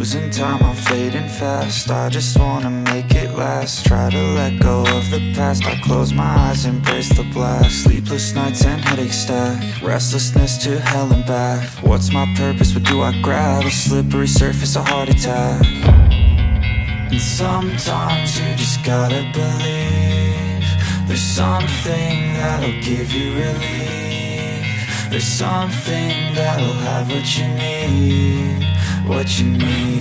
losing time, I'm fading fast. I just wanna make it last. Try to let go of the past. I close my eyes, embrace the blast. Sleepless nights and headaches stack. Restlessness to hell and back. What's my purpose? What do I grab? A slippery surface, a heart attack. And sometimes you just gotta believe there's something that'll give you relief. There's something that'll have what you need, what you need.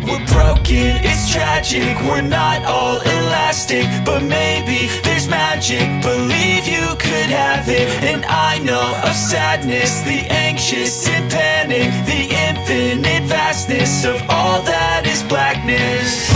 We're broken, it's tragic, we're not all elastic, but maybe there's magic, believe you could have it. And I know of sadness, the anxious and panic, the infinite vastness of all that is blackness.